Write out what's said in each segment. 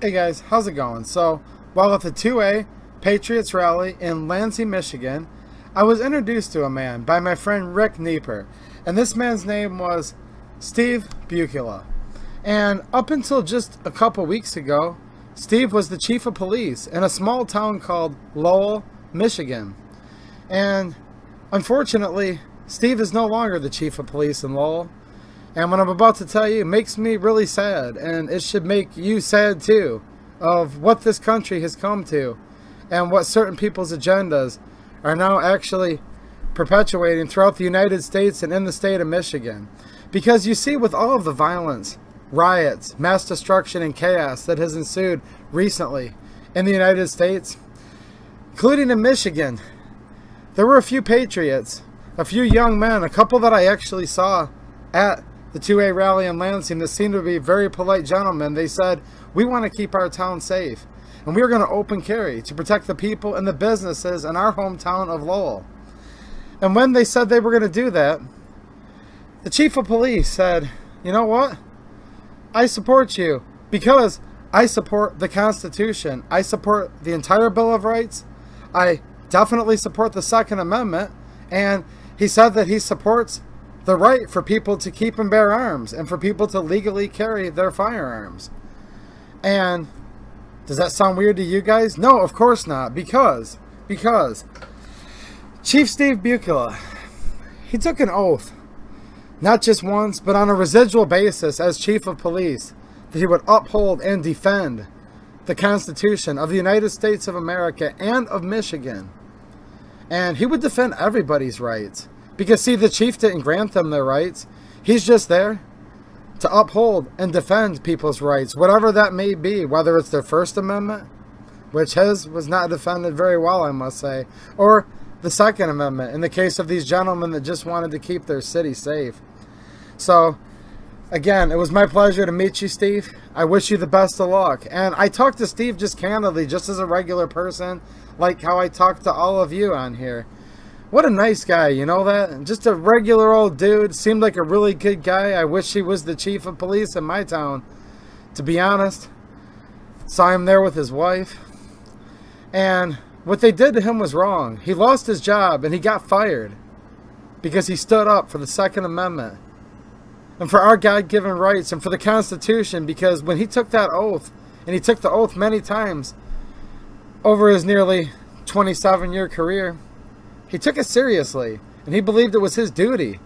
Hey guys, how's it going? So, while at the 2A Patriots rally in Lansing, Michigan, I was introduced to a man by my friend Rick Nieper, and this man's name was Steve Bukula. And up until just a couple weeks ago, Steve was the chief of police in a small town called Lowell, Michigan. And unfortunately, Steve is no longer the chief of police in Lowell. And what I'm about to tell you makes me really sad, and it should make you sad too, of what this country has come to and what certain people's agendas are now actually perpetuating throughout the United States and in the state of Michigan. Because you see, with all of the violence, riots, mass destruction, and chaos that has ensued recently in the United States, including in Michigan, there were a few patriots, a few young men, a couple that I actually saw at the 2A rally in Lansing that seemed to be very polite gentlemen. They said, we want to keep our town safe, and we are going to open carry to protect the people and the businesses in our hometown of Lowell. And when they said they were going to do that, the chief of police said, you know what? I support you because I support the Constitution. I support the entire Bill of Rights. I definitely support the Second Amendment. And he said that he supports the right for people to keep and bear arms and for people to legally carry their firearms. And does that sound weird to you guys? No, of course not, because Chief Steve Bukula, he took an oath, not just once, but on a residual basis as chief of police, that he would uphold and defend the Constitution of the United States of America and of Michigan. And he would defend everybody's rights. Because, see, the chief didn't grant them their rights. He's just there to uphold and defend people's rights, whatever that may be, whether it's their First Amendment, which his was not defended very well, I must say, or the Second Amendment, in the case of these gentlemen that just wanted to keep their city safe. So, again, it was my pleasure to meet you, Steve. I wish you the best of luck. And I talked to Steve just candidly, just as a regular person, like how I talked to all of you on here. What a nice guy, you know that? Just a regular old dude. Seemed like a really good guy. I wish he was the chief of police in my town, to be honest. Saw him there with his wife. And what they did to him was wrong. He lost his job and he got fired because he stood up for the Second Amendment and for our God-given rights and for the Constitution, because when he took that oath, and he took the oath many times over his nearly 27-year career, he took it seriously, and he believed it was his duty.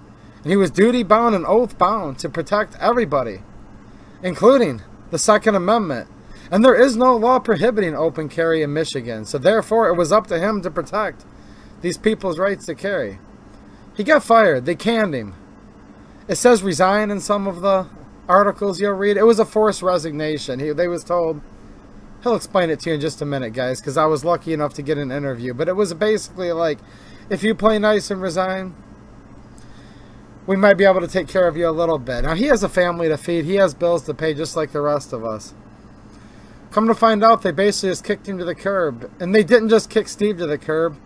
And he was duty-bound and oath-bound to protect everybody, including the Second Amendment. And there is no law prohibiting open carry in Michigan, so therefore it was up to him to protect these people's rights to carry. He got fired. They canned him. It says resign in some of the articles you'll read. It was a forced resignation. They was told... He'll explain it to you in just a minute, guys, because I was lucky enough to get an interview. But it was basically like, if you play nice and resign, we might be able to take care of you a little bit. Now, he has a family to feed. He has bills to pay just like the rest of us. Come to find out, they basically just kicked him to the curb. And they didn't just kick Steve to the curb.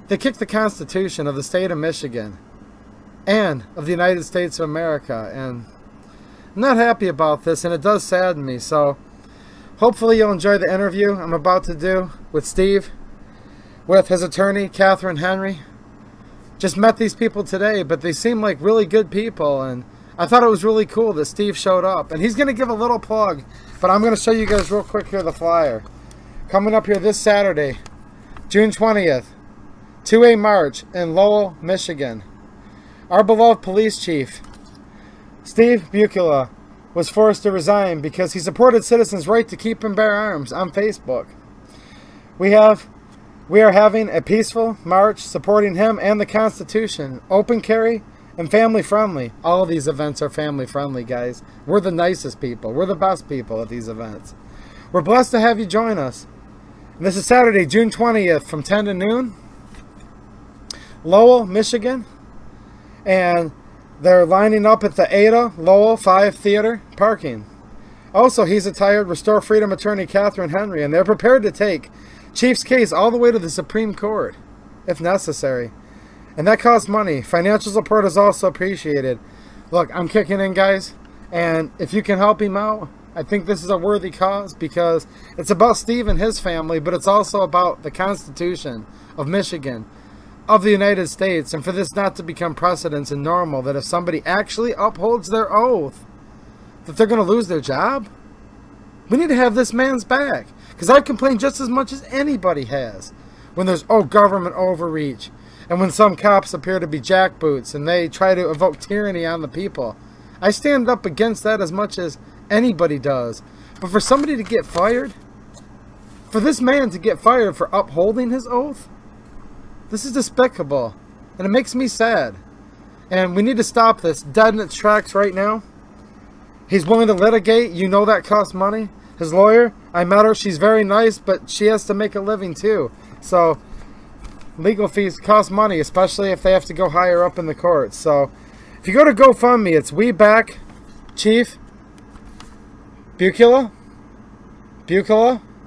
They kicked the Constitution of the state of Michigan and of the United States of America. And I'm not happy about this, and it does sadden me. So hopefully you'll enjoy the interview I'm about to do with Steve, with his attorney, Catherine Henry. Just met these people today, but they seem like really good people, and I thought it was really cool that Steve showed up. And he's going to give a little plug, but I'm going to show you guys real quick here the flyer. Coming up here this Saturday, June 20th, 2A March in Lowell, Michigan. Our beloved police chief, Steve Bukula, was forced to resign because he supported citizens' right to keep and bear arms on Facebook. We are having a peaceful march supporting him and the Constitution, open carry and family friendly. All of these events are family friendly, guys. We're the nicest people. We're the best people at these events. We're blessed to have you join us. And this is Saturday, June 20th from 10 to noon, Lowell, Michigan. And they're lining up at the Ada Lowell 5 Theater parking. Also, he's attired Restore Freedom attorney Catherine Henry, and they're prepared to take Chief's case all the way to the Supreme Court, if necessary. And that costs money. Financial support is also appreciated. Look, I'm kicking in, guys, and if you can help him out, I think this is a worthy cause because it's about Steve and his family, but it's also about the Constitution of Michigan, of the United States, and for this not to become precedence and normal, that if somebody actually upholds their oath, that they're going to lose their job. We need to have this man's back, because I complain just as much as anybody has when there's government overreach, and when some cops appear to be jackboots and they try to evoke tyranny on the people. I stand up against that as much as anybody does. But for somebody to get fired, for this man to get fired for upholding his oath, this is despicable, and it makes me sad. And we need to stop this dead in its tracks right now. He's willing to litigate. You know that costs money. His lawyer, I met her. She's very nice, but she has to make a living too. So legal fees cost money, especially if they have to go higher up in the courts. So if you go to GoFundMe, it's We Back Chief Bukula.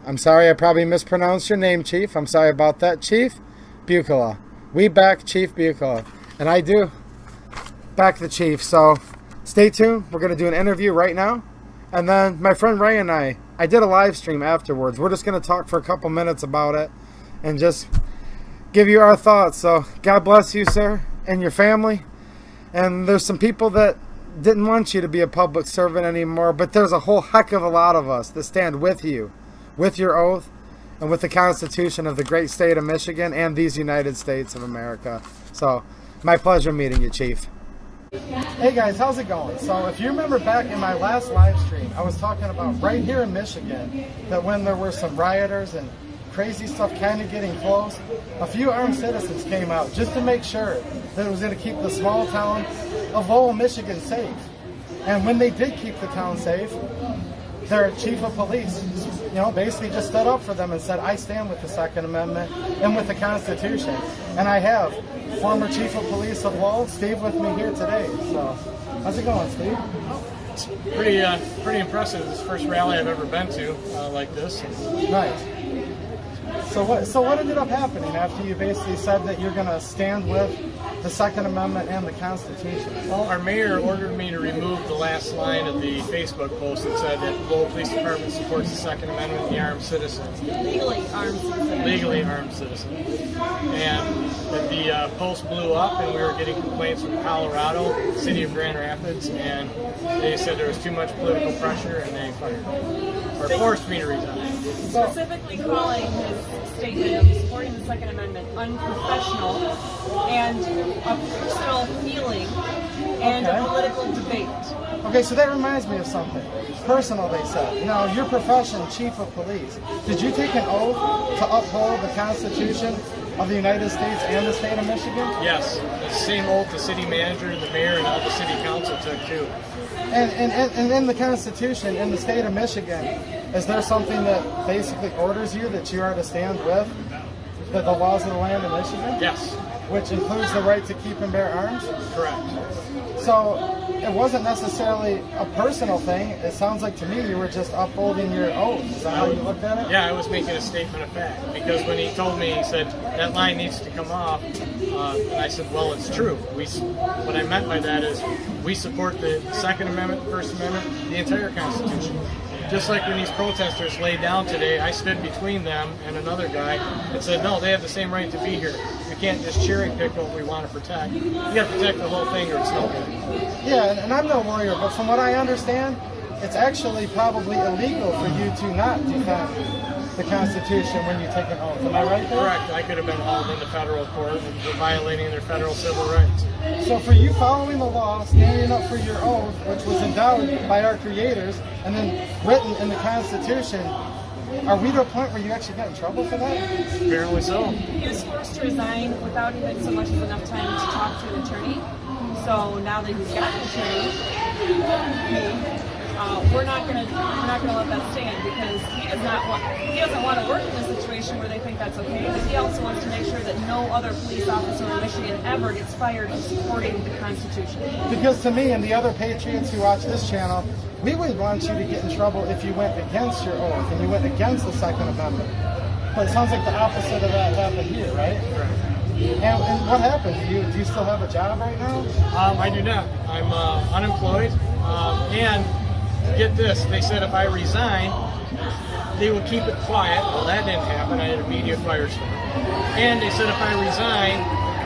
I'm sorry, I probably mispronounced your name, Chief. I'm sorry about that, Chief Bukula. We back Chief Bukula. And I do back the Chief. So stay tuned. We're going to do an interview right now. And then my friend Ray and I did a live stream afterwards. We're just going to talk for a couple minutes about it and just give you our thoughts. So God bless you, sir, and your family. And there's some people that didn't want you to be a public servant anymore, but there's a whole heck of a lot of us that stand with you, with your oath, and with the Constitution of the great state of Michigan and these United States of America. So my pleasure meeting you, Chief. Hey guys, how's it going? So if you remember back in my last live stream, I was talking about right here in Michigan that when there were some rioters and crazy stuff kind of getting close, a few armed citizens came out just to make sure that it was going to keep the small town of Lowell, Michigan safe. And when they did keep the town safe, their chief of police, basically just stood up for them and said, I stand with the Second Amendment and with the Constitution. And I have former chief of police of Lowell, Steve, with me here today. So how's it going, Steve? It's pretty impressive. It's the first rally I've ever been to like this. Nice. So what ended up happening after you basically said that you're going to stand with the Second Amendment and the Constitution? Well, our mayor ordered me to remove the last line of the Facebook post that said that Lowell Police Department supports the Second Amendment and the armed citizen. Legally armed citizen. And the post blew up, and we were getting complaints from Colorado, City of Grand Rapids, and they said there was too much political pressure, and they fired me, or forced me to resign. Specifically calling his statement of supporting the Second Amendment unprofessional and a personal feeling and a political debate. Okay, so that reminds me of something. Personal, they said. Now, your profession, chief of police, did you take an oath to uphold the Constitution of the United States and the state of Michigan? Yes, the same oath the city manager, the mayor, and all the city council took too. And in the Constitution, in the state of Michigan, is there something that basically orders you that you are to stand with the laws of the land of Michigan? Yes. Which includes the right to keep and bear arms? Correct. So it wasn't necessarily a personal thing. It sounds like to me you were just upholding your oath. Is that how you looked at it? Yeah, I was making a statement of fact, because when he told me, he said, that line needs to come off, and I said, well, it's true. What I meant by that is we support the Second Amendment, the First Amendment, the entire Constitution. Just like when these protesters laid down today, I stood between them and another guy and said, no, they have the same right to be here. We can't just cherry pick what we want to protect. You got to protect the whole thing or it's no good. Yeah, and I'm no lawyer, but from what I understand, it's actually probably illegal for you to not defend the Constitution when you take an oath. Am I right there? Correct. I could have been hauled into federal court for violating their federal civil rights. So for you following the law, standing up for your oath, which was endowed by our creators, and then written in the Constitution, are we to a point where you actually got in trouble for that? Apparently so. He was forced to resign without even so much as enough time to talk to an attorney. So now that he's got an attorney, we're not gonna let that stand, because he doesn't want to work in a situation where they think that's okay, but he also wants to make sure that no other police officer in Michigan ever gets fired for supporting the Constitution. Because to me and the other patriots who watch this channel, we would want you to get in trouble if you went against your oath and you went against the Second Amendment. But it sounds like the opposite of that happened here, right? Correct. And what happened? Do you still have a job right now? I do not. I'm unemployed, and get this, they said if I resign, they would keep it quiet. Well, that didn't happen. I had a media firestorm. And they said if I resign,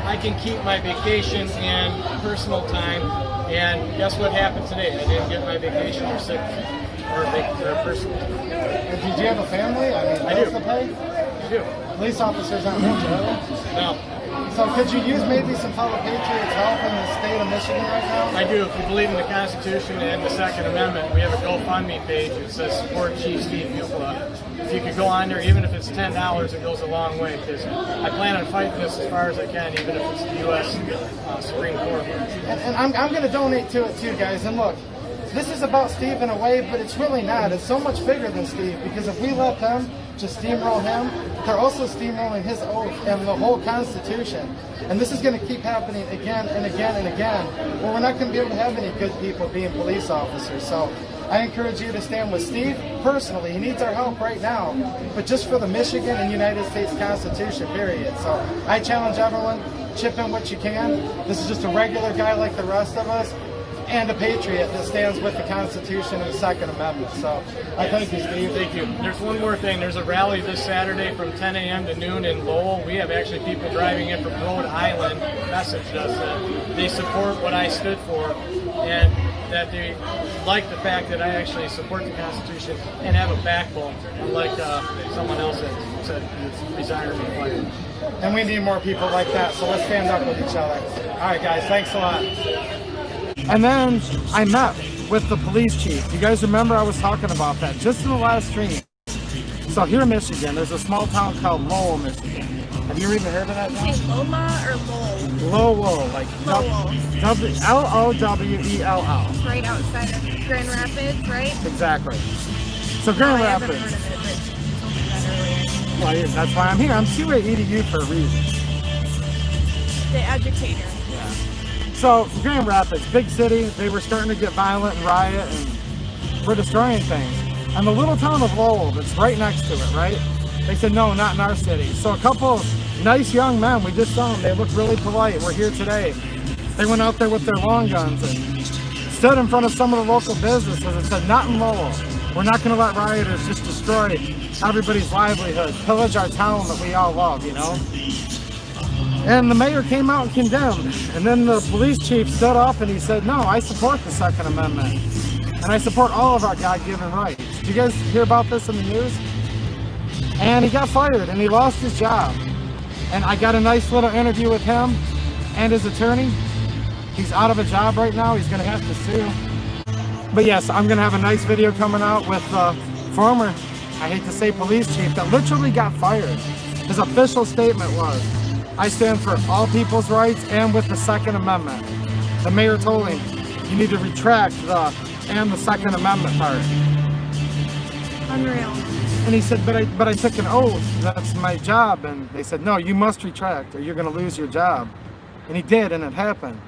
I can keep my vacation and personal time. And guess what happened today? I didn't get my vacation or sick or personal. Did you have a family? I do. To pay? I do. Police officers aren't rich, are they? No. So could you use maybe some fellow patriots help in the state of Michigan right now? I do. If you believe in the Constitution and the Second Amendment, we have a GoFundMe page. It says support Chief Steve Mukla. If you could go on there, even if it's $10, it goes a long way, because I plan on fighting this as far as I can, even if it's the U.S. Supreme Court. And I'm going to donate to it too, guys. And look, this is about Steve in a way, but it's really not. It's so much bigger than Steve, because if we let them just steamroll him, they're also steamrolling his oath and the whole Constitution. And this is going to keep happening again and again and again, where we're not going to be able to have any good people being police officers. So I encourage you to stand with Steve personally. He needs our help right now, but just for the Michigan and United States Constitution, period. So I challenge everyone, chip in what you can. This is just a regular guy like the rest of us, and a patriot that stands with the Constitution and the Second Amendment. So I thank you, Steve. Thank you. There's one more thing. There's a rally this Saturday from 10 a.m. to noon in Lowell. We have actually people driving in from Rhode Island messaged us that they support what I stood for, and that they like the fact that I actually support the Constitution and have a backbone, unlike someone else that said resign or be fired. And we need more people like that, so let's stand up with each other. All right, guys, thanks a lot. And then I met with the police chief. You guys remember I was talking about that just in the last stream. So here in Michigan, there's a small town called Lowell, Michigan. Have you even heard of that town? Is it Loma or Lowell? Lowell, like Lowell. Lowell. It's right outside of Grand Rapids, right? Exactly. So Grand I haven't heard Rapids. of it, but you told me that earlier. Well, yeah, that's why I'm here. I'm 2A EDU for a reason. The educator. So Grand Rapids, big city, they were starting to get violent and riot and were destroying things. And the little town of Lowell that's right next to it, right? They said, no, not in our city. So a couple of nice young men, we just saw them, they looked really polite, we're here today. They went out there with their long guns and stood in front of some of the local businesses and said, not in Lowell. We're not gonna let rioters just destroy everybody's livelihood, pillage our town that we all love, you know? And the mayor came out and condemned. And then the police chief stood up and he said, no, I support the Second Amendment. And I support all of our God-given rights. Did you guys hear about this in the news? And he got fired and he lost his job. And I got a nice little interview with him and his attorney. He's out of a job right now. He's gonna have to sue. But yes, I'm gonna have a nice video coming out with the former, I hate to say, police chief that literally got fired. His official statement was, I stand for all people's rights and with the Second Amendment. The mayor told him, you need to retract the Second Amendment part. Unreal. And he said, but I took an oath, that's my job. And they said, no, you must retract or you're gonna lose your job. And he did, and it happened.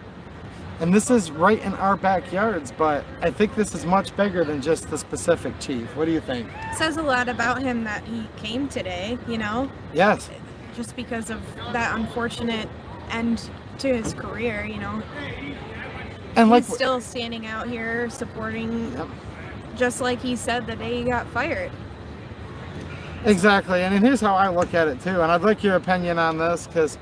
And this is right in our backyards, but I think this is much bigger than just the specific chief. What do you think? Says a lot about him that he came today, you know? Yes. Just because of that unfortunate end to his career, you know. And like, he's still standing out here supporting, yep. Just like he said the day he got fired. Exactly, and here's how I look at it too, and I'd like your opinion on this, because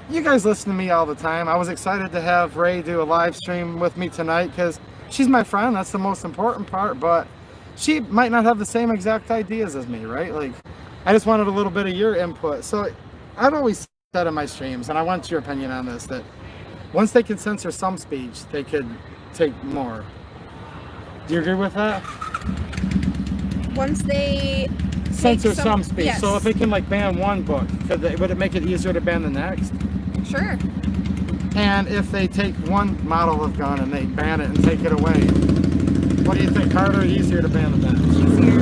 you guys listen to me all the time. I was excited to have Ray do a live stream with me tonight, because she's my friend, that's the most important part, but she might not have the same exact ideas as me, right? Like, I just wanted a little bit of your input. So I've always said in my streams, and I want your opinion on this, that once they could censor some speech, they could take more. Do you agree with that? Once they censor some speech. Yes. So if it can like ban one book, would it make it easier to ban the next? Sure. And if they take one model of gun and they ban it and take it away, what do you think, harder or easier to ban the next? Easier.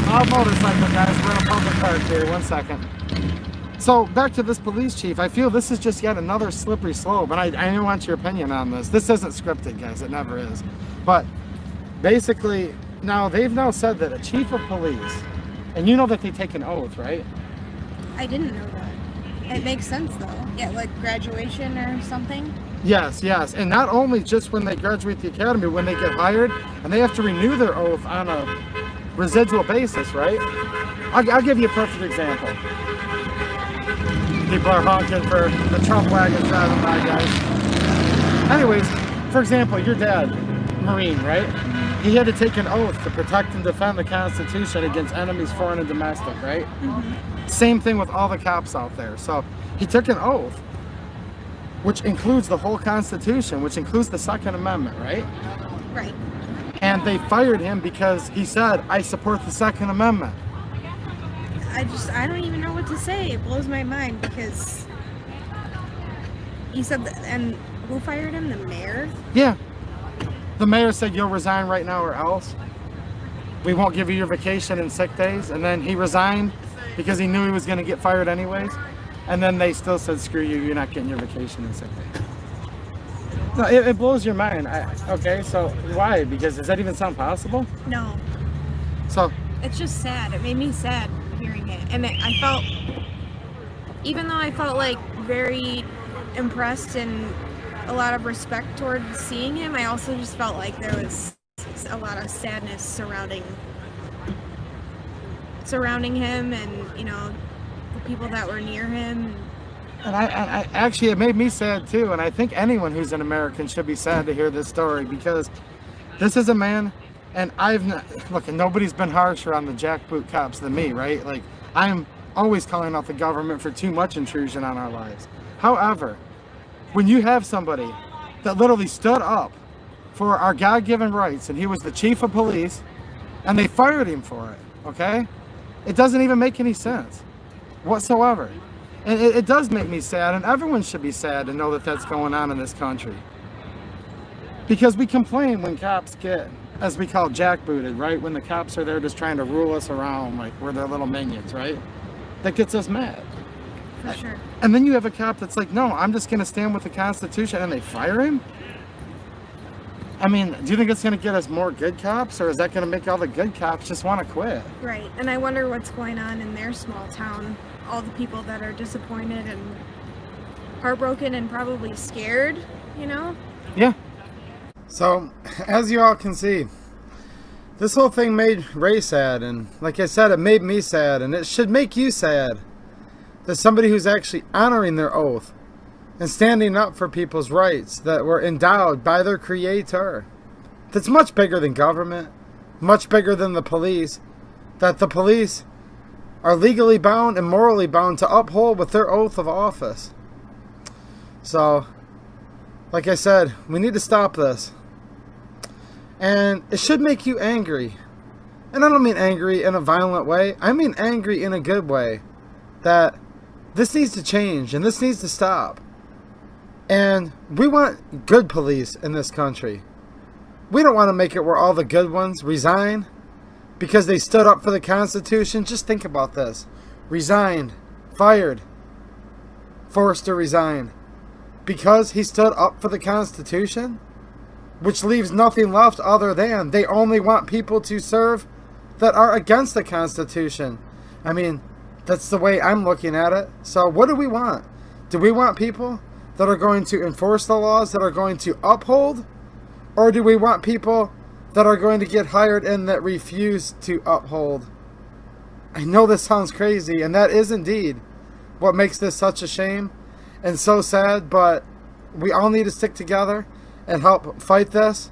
I'll motorcycle, guys. We're in a public park here. 1 second. So back to this police chief. I feel this is just yet another slippery slope, and I want your opinion on this. This isn't scripted, guys. It never is. But basically, they've now said that a chief of police, and you know that they take an oath, right? I didn't know that. It makes sense though. Yeah, like graduation or something. Yes, yes. And not only just when they graduate the academy, when they get hired, and they have to renew their oath on a residual basis, right? I'll give you a perfect example. People are honking for the Trump wagon driving by, guys. Anyways, for example, your dad, Marine, right? He had to take an oath to protect and defend the Constitution against enemies, foreign and domestic, right? Mm-hmm. Same thing with all the cops out there. So he took an oath, which includes the whole Constitution, which includes the Second Amendment, right? Right. And they fired him because he said, I support the Second Amendment. I don't even know what to say. It blows my mind because he said that, and who fired him? The mayor? Yeah. The mayor said, you'll resign right now or else. We won't give you your vacation and sick days. And then he resigned because he knew he was going to get fired anyways. And then they still said, screw you, you're not getting your vacation and sick days. No, it blows your mind. Okay, so why? Because does that even sound possible? No. So it's just sad. It made me sad hearing it. And I felt, even though I felt like very impressed and a lot of respect towards seeing him, I also just felt like there was a lot of sadness surrounding him and, you know, the people that were near him. And I actually, it made me sad too. And I think anyone who's an American should be sad to hear this story, because this is a man, and look, nobody's been harsher on the jackboot cops than me, right? Like, I'm always calling out the government for too much intrusion on our lives. However, when you have somebody that literally stood up for our God-given rights, and he was the chief of police, and they fired him for it, okay? It doesn't even make any sense whatsoever. And it does make me sad, and everyone should be sad to know that that's going on in this country. Because we complain when cops get, as we call, jackbooted, right? When the cops are there just trying to rule us around like we're their little minions, right? That gets us mad. For sure. And then you have a cop that's like, no, I'm just going to stand with the Constitution, and they fire him? I mean, do you think it's going to get us more good cops, or is that going to make all the good cops just want to quit? Right. And I wonder what's going on in their small town. All the people that are disappointed and heartbroken and probably scared, you know? Yeah. So, as you all can see, this whole thing made Ray sad, and like I said, it made me sad, and it should make you sad that somebody who's actually honoring their oath and standing up for people's rights that were endowed by their creator, that's much bigger than government, much bigger than the police, that the police are legally bound and morally bound to uphold with their oath of office. So, like I said, we need to stop this. And it should make you angry. And I don't mean angry in a violent way. I mean angry in a good way. That this needs to change and this needs to stop. And we want good police in this country. We don't want to make it where all the good ones resign because they stood up for the Constitution. Just think about this. Resigned, fired, forced to resign because he stood up for the Constitution, which leaves nothing left other than they only want people to serve that are against the Constitution. I mean, that's the way I'm looking at it. So what do we want? Do we want people that are going to enforce the laws, that are going to uphold? Or do we want people that are going to get hired and that refuse to uphold? I know this sounds crazy, and that is indeed what makes this such a shame and so sad, but we all need to stick together and help fight this,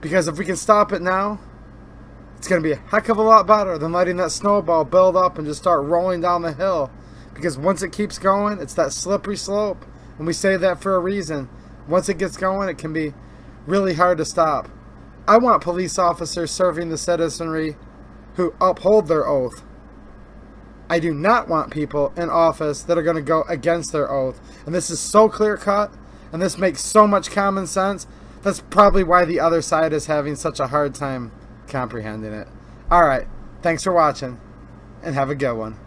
because if we can stop it now, it's going to be a heck of a lot better than letting that snowball build up and just start rolling down the hill, because once it keeps going, it's that slippery slope, and we say that for a reason. Once it gets going, it can be really hard to stop. I want police officers serving the citizenry who uphold their oath. I do not want people in office that are going to go against their oath. And this is so clear-cut, and this makes so much common sense. That's probably why the other side is having such a hard time comprehending it. Alright, thanks for watching, and have a good one.